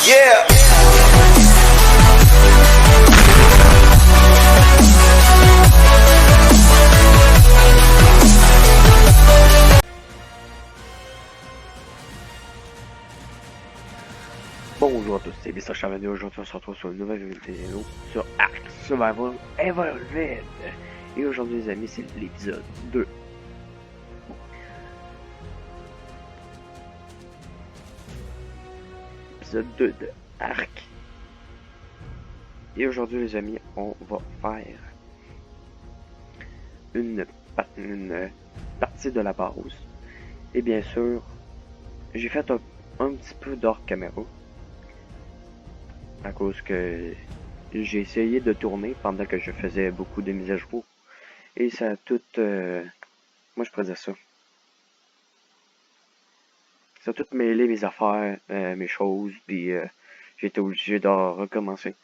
Yeah. Bonjour à tous, c'est Mr. Charmany. Aujourd'hui on se retrouve sur une nouvelle vidéo sur Ark Survival Evolved. Et aujourd'hui les amis, c'est l'épisode 2. Épisode 2 de Ark. Et aujourd'hui les amis, on va faire une partie de la base. Et bien sûr, j'ai fait un petit peu d'hors caméra. À cause que j'ai essayé de tourner pendant que je faisais beaucoup de mises à jour. Et ça a tout... moi je pourrais dire ça. Ça a tout mêlé mes affaires, mes choses, puis j'ai été obligé de recommencer.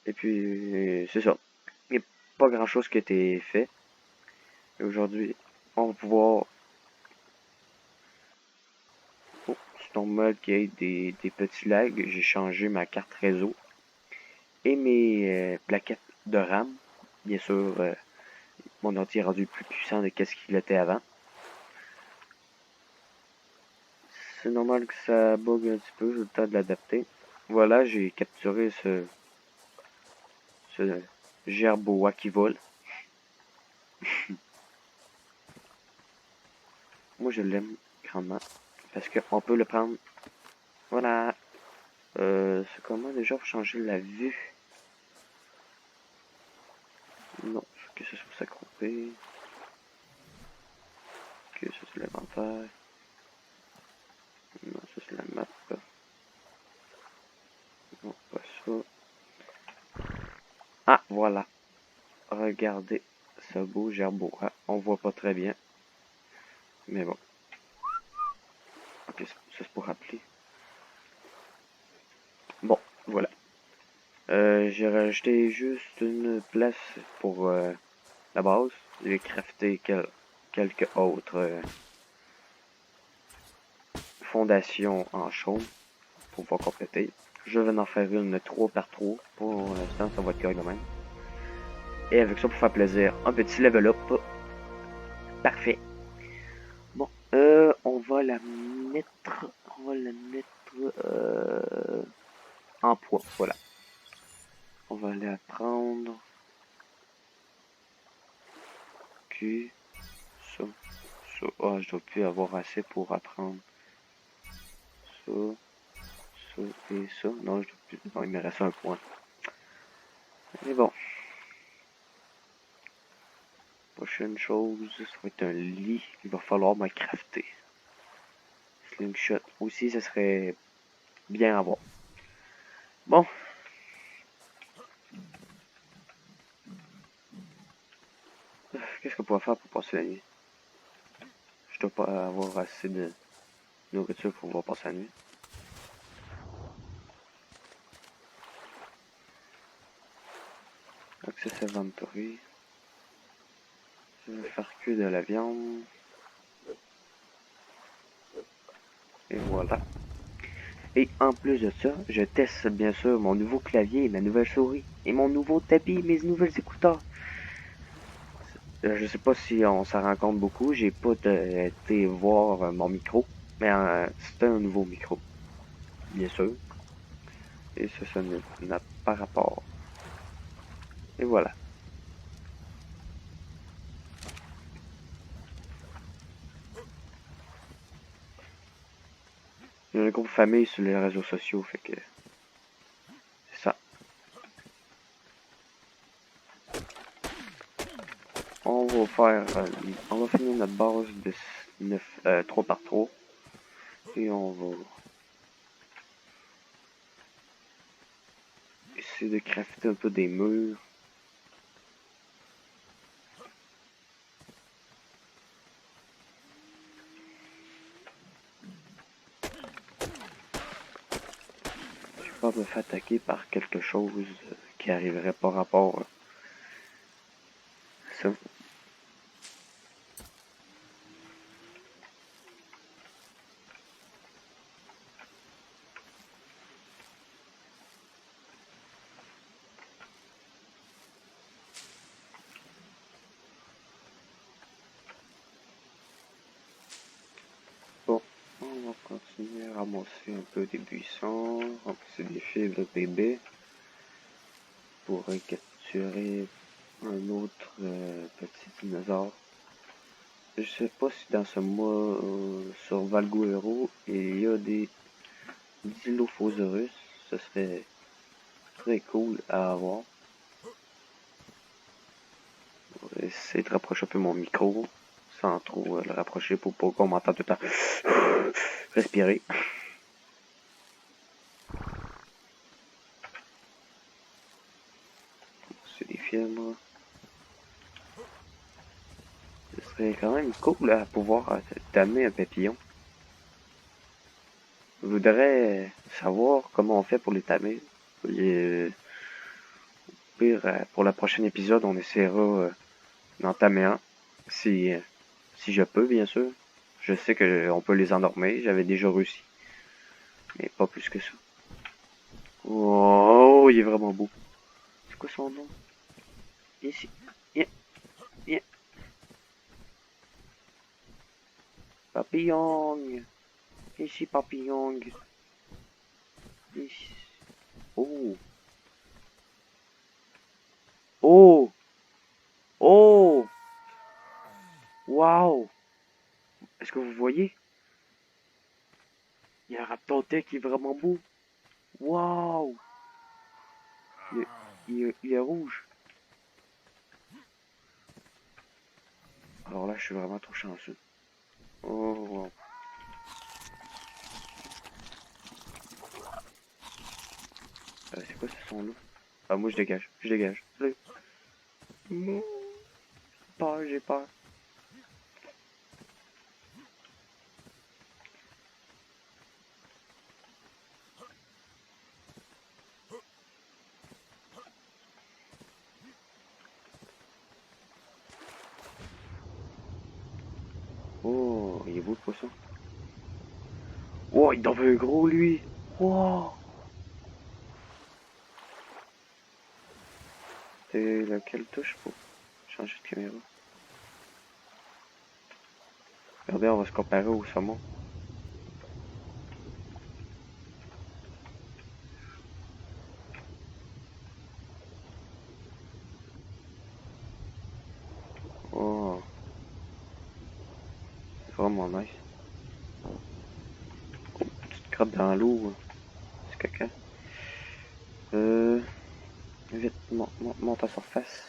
Et puis, c'est ça. Il n'y a pas grand chose qui a été fait. Et aujourd'hui, on va pouvoir... Oh, c'est normal qu'il y ait des petits lags. J'ai changé ma carte réseau. Et mes plaquettes de RAM. Bien sûr, mon ordi est rendu plus puissant de ce qu'il était avant. C'est normal que ça bug un petit peu, j'ai le temps de l'adapter. Voilà, j'ai capturé ce gerboa qui vole. Moi je l'aime grandement. Parce qu'on peut le prendre. Voilà. C'est comment déjà pour changer la vue? Non, faut que ce soit s'accrouper. Que ça c'est l'inventaire. Non, ça c'est la map. Non, pas ça. Ah, voilà. Regardez ce beau gerboa. On voit pas très bien. Mais bon. Ok, ça c'est pour rappeler. Bon, voilà. J'ai rajouté juste une place pour la base. J'ai crafté quelques autres fondations en chaume pour pouvoir compléter. Je vais en faire une 3 par 3. Pour l'instant, ça va être correct de même. Et avec ça, pour faire plaisir, un petit level up. Parfait. Bon, on va la mettre en poids. Voilà. On va la prendre. Q. Ça. Ça. Oh, je dois plus avoir assez pour apprendre. Ça. Ça et ça. Non, je dois plus. Non, il me reste un point. Mais bon. Prochaine chose, ça va être un lit. Il va falloir me crafter. Slingshot aussi, ça serait bien à voir. Bon. Qu'est-ce qu'on pourrait faire pour passer la nuit? Je dois pas avoir assez de nourriture pour pouvoir passer la nuit. Access inventory. Je vais faire que de la viande. Et voilà. Et en plus de ça, je teste bien sûr mon nouveau clavier, ma nouvelle souris, et mon nouveau tapis, et mes nouvelles écouteurs. Je sais pas si on s'en rend compte beaucoup, j'ai pas été voir mon micro, mais c'était un nouveau micro, bien sûr. Et ça n'a pas rapport. Et voilà. J'ai un groupe famille sur les réseaux sociaux, fait que c'est ça. On va faire, on va finir notre base de 3 par 3 et on va essayer de crafter un peu des murs. Je vais pas me faire attaquer par quelque chose qui arriverait par rapport à ça. Continuer à ramasser un peu des buissons, ramasser des fibres de bébé pour capturer un autre petit dinosaure. Je sais pas si dans ce mois sur Valguero il y a des Dilophosaurus. Ce serait très cool à avoir. On va essayer de rapprocher un peu mon micro sans trop le rapprocher pour pas qu'on m'entende tout le temps respirer. C'est des films. Ce serait quand même cool à pouvoir tamer un papillon. Je voudrais savoir comment on fait pour les tamer. Et, au pire, pour le prochain épisode, on essaiera d'en tamer un. Si je peux, bien sûr. Je sais qu'on peut les endormir. J'avais déjà réussi. Mais pas plus que ça. Oh, il est vraiment beau. C'est quoi son nom? Ici. Viens, viens. Papillon. Ici, papillon. Ici. Oh. Oh. Oh. Wow. Est-ce que vous voyez? Il y a un raptor qui est vraiment beau. Wow. Il est rouge. Alors là, je suis vraiment trop chanceux. Oh, wow. C'est quoi ce son-là? Ah, moi, je dégage. Je dégage. Salut. Peur, j'ai peur. Oh, il est beau le poisson. Oh, il en veut un gros, lui. Wow. C'est laquelle touche pour changer de caméra? Regardez, on va se comparer au saumon. Oh, c'est vraiment nice. Petite crotte dans l'eau. C'est caca. Vite, monte à surface.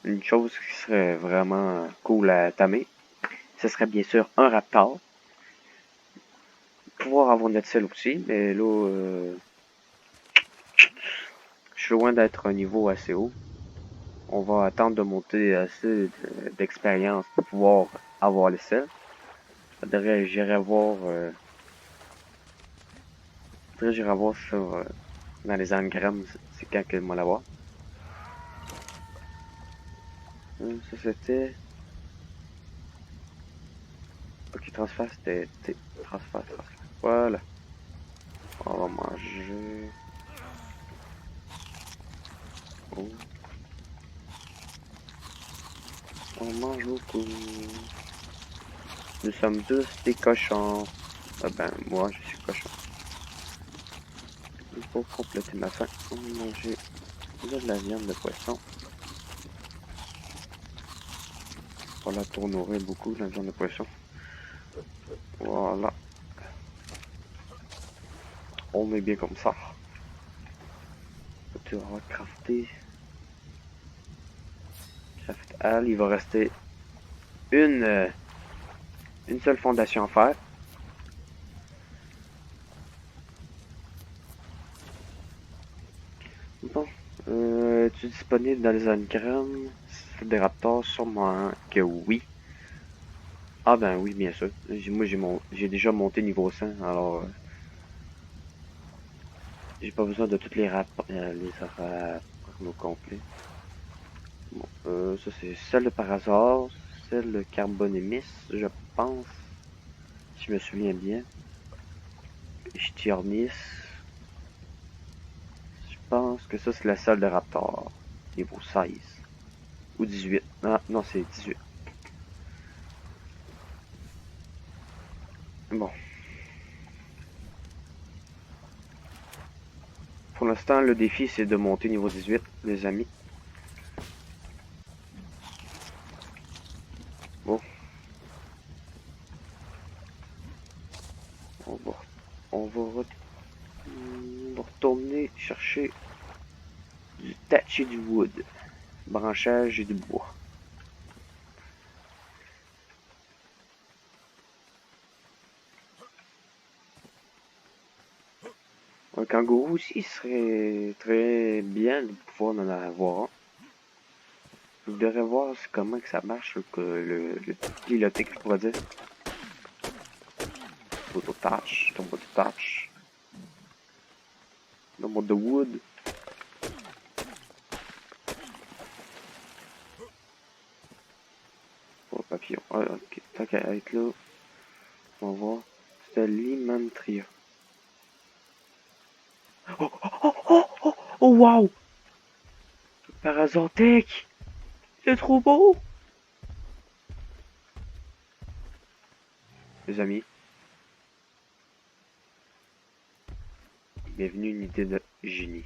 Une chose qui serait vraiment cool à tamer, ce serait bien sûr un raptor. Pouvoir avoir notre selle aussi, mais là, je suis loin d'être un niveau assez haut. On va attendre de monter assez d'expérience pour pouvoir avoir le sel. Faudrait j'irai voir, j'irai voir sur dans les engrammes, c'est quand que moi l'avoir. Ça c'était. Ok, transfert c'était. Transfert. Voilà. On va manger. Oh. On mange beaucoup. Nous sommes tous des cochons. Ah ben, moi je suis cochon. Pour compléter ma faim, on va manger de la viande de poisson. On va la tournerait beaucoup, la viande de poisson. Voilà. On est bien comme ça. Tu vas crafter. Craft Al, il va rester une seule fondation à faire. Bon. Es-tu disponible dans les engrammes? C'est des raptors, sûrement que oui. Ah ben oui, bien sûr. Moi j'ai déjà monté niveau 100, alors j'ai pas besoin de toutes les les au complet. Bon, ça c'est celle de par hasard, celle de Carbonémis, je pense, si je me souviens bien. Styornis, je pense que ça c'est la salle de Raptor, niveau 16. Ou 18. Ah, non, c'est 18. Bon. Pour l'instant, le défi, c'est de monter niveau 18, les amis. Bon. On va, on va, on va retourner chercher du thatch et du wood. Branchage et du bois. Un kangourou aussi serait très bien de pouvoir en avoir un. Vous devrez voir comment que ça marche, que le piloté que je pourrais dire. Auto touch, ton mode touch. Le mode de wood. Oh, papillon. Ah, ok. Tant qu'à être là, on va voir. C'était l'Imantria. Oh, oh, oh, oh, oh, oh, wow! Parazotech! C'est trop beau! Les amis, il m'est venu une idée de génie.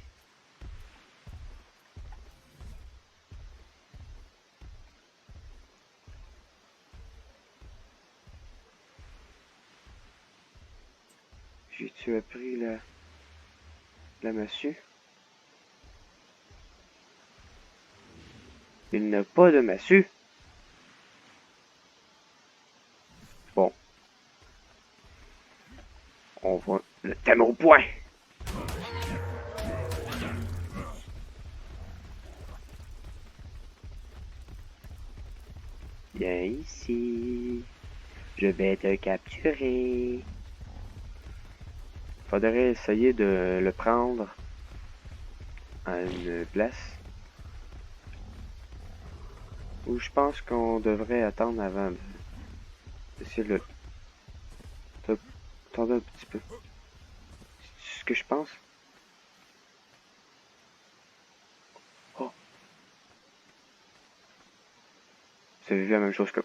J'ai-tu appris la massue? Il n'a pas de massue. Bon, on va le thème au point. Viens ici. Je vais te capturer. Faudrait essayer de le prendre à une place où je pense qu'on devrait attendre avant d'essayer de le... Attendez un petit peu. C'est ce que je pense. Oh, vous avez vu la même chose que...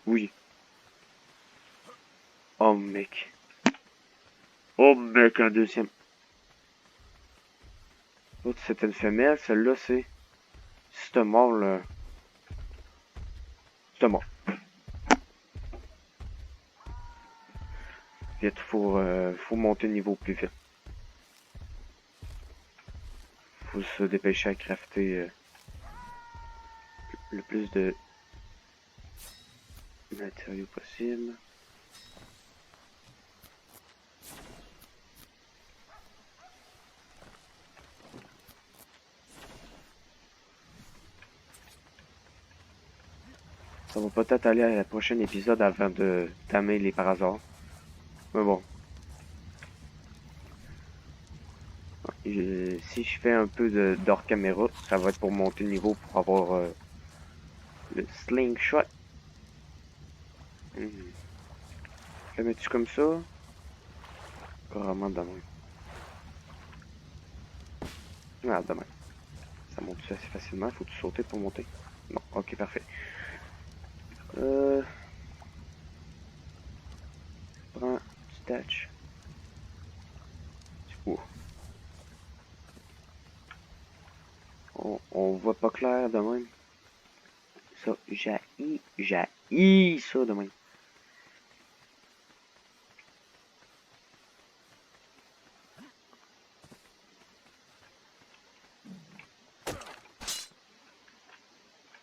Oui. Oh mec. Oh mec, un deuxième. L'autre c'était une femelle, celle-là c'est... C'est mort là. C'est mort. Vite, faut monter le niveau plus vite. Faut se dépêcher à crafter le plus de matériaux possible. Ça va peut-être aller à la prochaine épisode avant de tamer les par hasard. Mais bon. Si je fais un peu d'hors caméra, ça va être pour monter le niveau pour avoir le slingshot. Je le mets-tu comme ça? Carrément de même. Ah, de même. Ça monte assez facilement. Faut-tu sauter pour monter? Non, ok, parfait. Prends du thatch. Du bois. On voit pas clair de même. Ça, jaillit ça de même.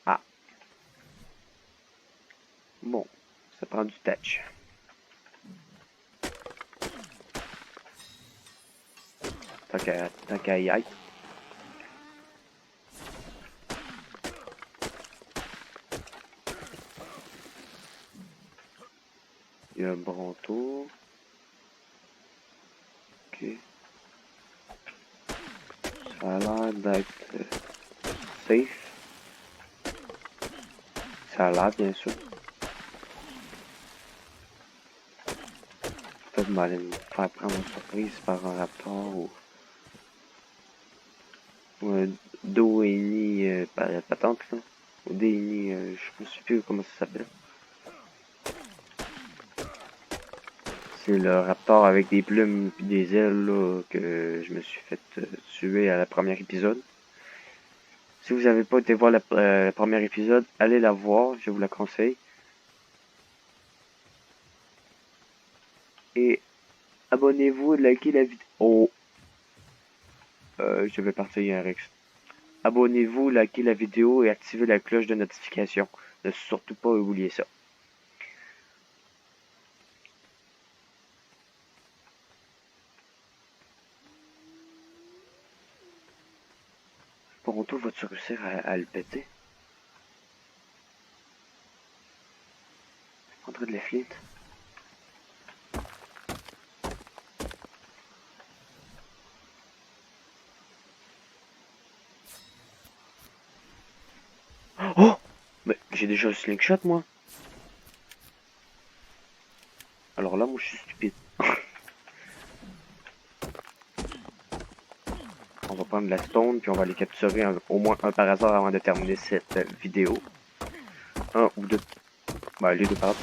Ah, bon, ça prend du touch. Tant qu'à y être. Il y a un bronto. Ok. Ça a l'air d'être safe. Ça a l'air, bien sûr. Peut-être m'aller me faire prendre une surprise par un raptor ou un Doheny par la patente, là. Houdini, je me souviens plus comment ça s'appelle. C'est le raptor avec des plumes et des ailes là, que je me suis fait tuer à la première épisode. Si vous n'avez pas été voir le premier épisode, allez la voir, je vous la conseille. Et abonnez-vous, likez la vidéo. Oh, je vais partir Rex. Abonnez-vous, likez la vidéo et activez la cloche de notification. Ne surtout pas oublier ça. Toronto va-tu réussir à le péter? Je prendrai de la flint. Oh! Mais j'ai déjà le slingshot, moi. Alors là, moi, je suis stupide. On va prendre la stone, puis on va les capturer au moins un par hasard avant de terminer cette vidéo. Un ou deux. Bah, les deux par hasard.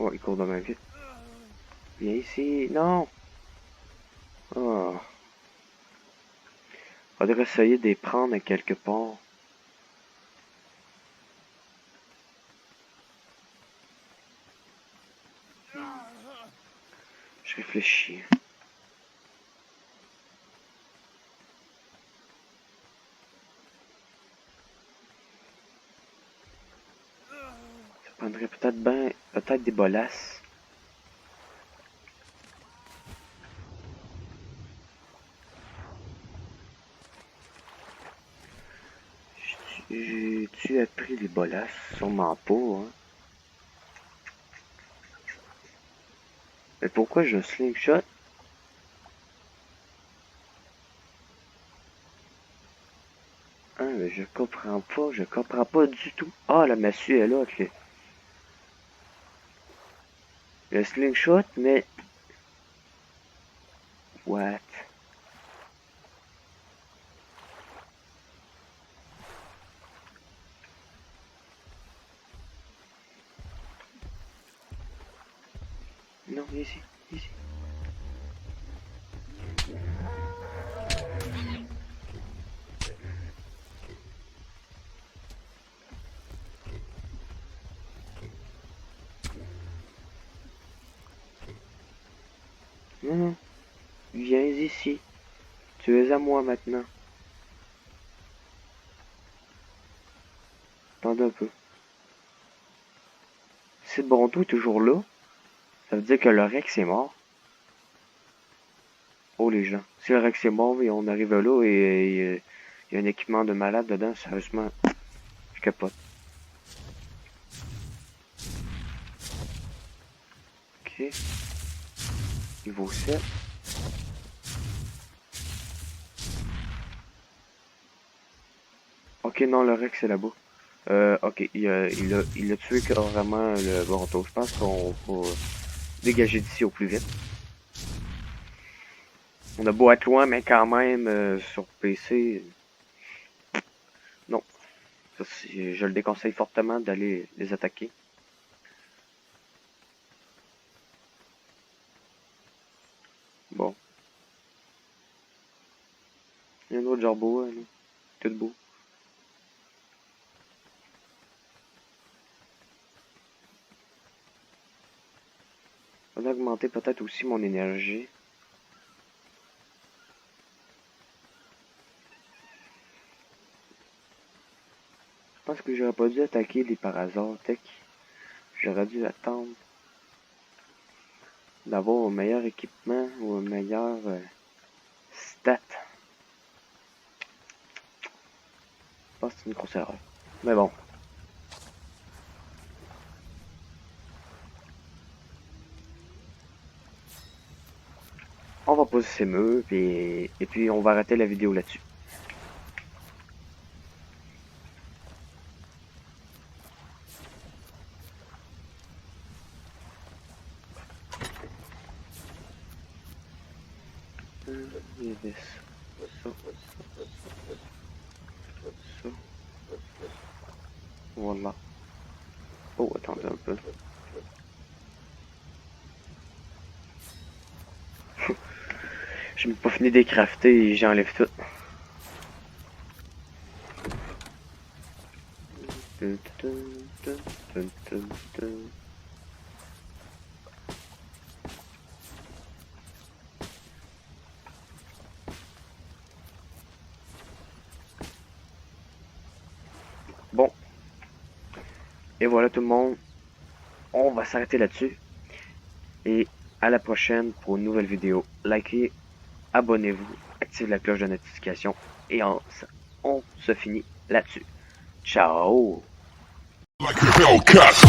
Oh, il court de même vite. Viens ici. Non! Oh. Faudrait essayer de les prendre à quelque part. Je réfléchis. Ça prendrait peut-être des bolasses. J'ai-tu appris les bolasses? Sûrement pas, hein. Mais pourquoi j'ai un slingshot? Ah, mais je comprends pas du tout. Ah, la massue est là, le slingshot, mais... What? Non, ici, ici. Non, non, viens ici. Tu es à moi maintenant. Attends un peu. Si Bonto est toujours là, ça veut dire que le Rex est mort. Oh les gens, si le Rex est mort et on arrive là et il y a un équipement de malade dedans, sérieusement, je capote. Ok, niveau 7. Ok, non, le Rex est là-bas. Ok, il a tué carrément le Bonto. Je pense qu'on va dégager d'ici au plus vite. On a beau être loin, mais quand même, sur PC, non. Ça, je le déconseille fortement d'aller les attaquer. Bon. Il y a un autre Jarboa, là. Tout beau. On va augmenter peut-être aussi mon énergie. Je pense que j'aurais pas dû attaquer les par hasard, tech. J'aurais dû attendre d'avoir un meilleur équipement ou un meilleur stat. Je pense que c'est une grosse erreur. Mais bon. on va poser ces murs, et puis on va arrêter la vidéo là-dessus. Il y avait ça. Voilà. Oh, attendez un peu. Je n'ai pas fini de les crafter et j'enlève tout. Bon. Et voilà tout le monde. On va s'arrêter là-dessus. Et à la prochaine pour une nouvelle vidéo. Likez, abonnez-vous, activez la cloche de notification. Et on se finit là-dessus. Ciao! Like a Hellcat.